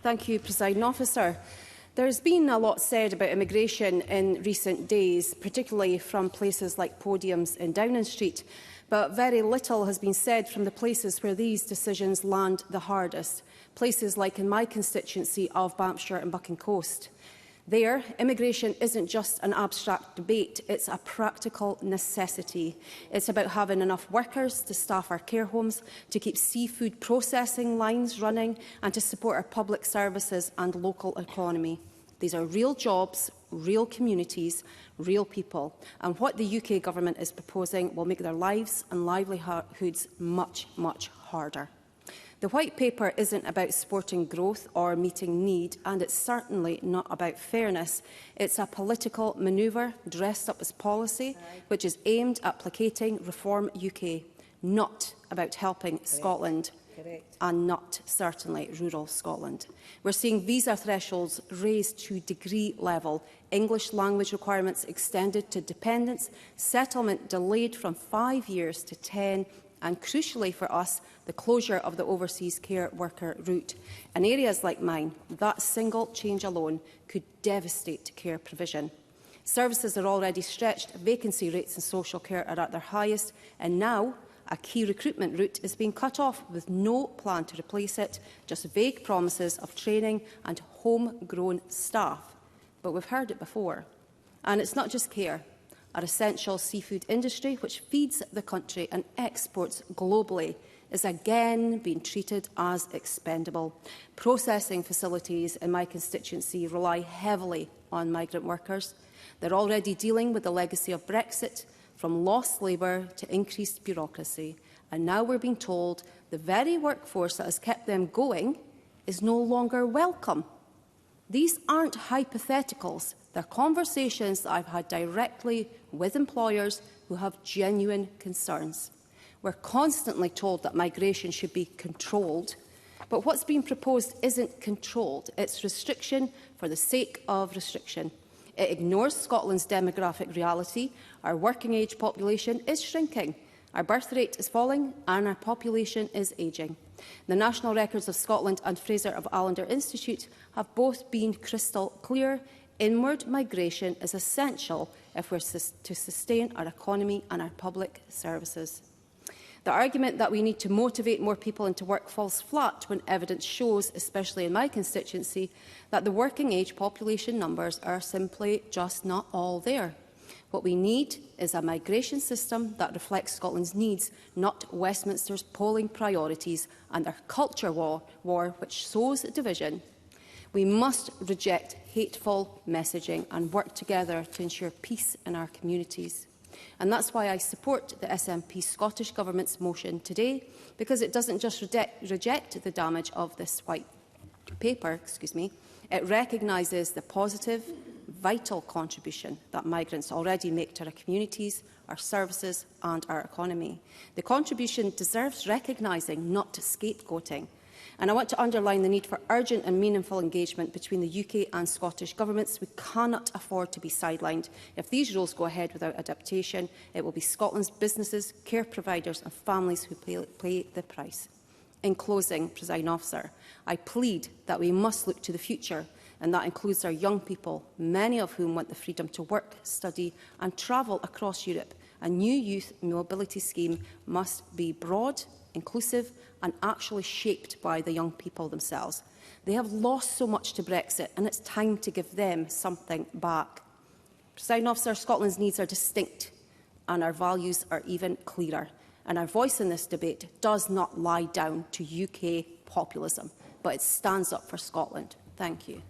Thank you, Presiding Officer. There's been a lot said about immigration in recent days, particularly from places like podiums in Downing Street, but very little has been said from the places where these decisions land the hardest, places like in my constituency of Banffshire and Bucking Coast. There, immigration isn't just an abstract debate, it's a practical necessity. It's about having enough workers to staff our care homes, to keep seafood processing lines running and to support our public services and local economy. These are real jobs, real communities, real people. And what the UK Government is proposing will make their lives and livelihoods much, much harder. The White Paper isn't about supporting growth or meeting need, and it's certainly not about fairness. It's a political manoeuvre dressed up as policy, which is aimed at placating Reform UK, not about helping Scotland, and not certainly rural Scotland. We're seeing visa thresholds raised to degree level, English language requirements extended to dependents, settlement delayed from 5 years to 10, and crucially for us, the closure of the overseas care worker route. In areas like mine, that single change alone could devastate care provision. Services are already stretched, vacancy rates in social care are at their highest, and now a key recruitment route is being cut off with no plan to replace it, just vague promises of training and homegrown staff. But we've heard it before. And it's not just care. Our essential seafood industry, which feeds the country and exports globally, is again being treated as expendable. Processing facilities in my constituency rely heavily on migrant workers. They're already dealing with the legacy of Brexit, from lost labour to increased bureaucracy. And now we're being told the very workforce that has kept them going is no longer welcome. These aren't hypotheticals. They're conversations that I've had directly with employers who have genuine concerns. We're constantly told that migration should be controlled, but what's being proposed isn't controlled. It's restriction for the sake of restriction. It ignores Scotland's demographic reality. Our working-age population is shrinking. Our birth rate is falling and our population is ageing. The National Records of Scotland and Fraser of Allender Institute have both been crystal clear. Inward migration is essential if we're to sustain our economy and our public services. The argument that we need to motivate more people into work falls flat when evidence shows, especially in my constituency, that the working-age population numbers are simply just not all there. What we need is a migration system that reflects Scotland's needs, not Westminster's polling priorities and their culture war which sows division. We must reject hateful messaging and work together to ensure peace in our communities. And that's why I support the SNP Scottish Government's motion today, because it doesn't just reject the damage of this White Paper, it recognises the positive, vital contribution that migrants already make to our communities, our services and our economy. The contribution deserves recognising, not scapegoating. And I want to underline the need for urgent and meaningful engagement between the UK and Scottish governments. We cannot afford to be sidelined. If these rules go ahead without adaptation, it will be Scotland's businesses, care providers and families who pay the price. In closing, Presiding Officer, I plead that we must look to the future, and that includes our young people, many of whom want the freedom to work, study and travel across Europe. A new youth mobility scheme must be broad, inclusive and actually shaped by the young people themselves. They have lost so much to Brexit, and it's time to give them something back. Presiding Officer, Scotland's needs are distinct and our values are even clearer. And our voice in this debate does not lie down to UK populism, but it stands up for Scotland. Thank you.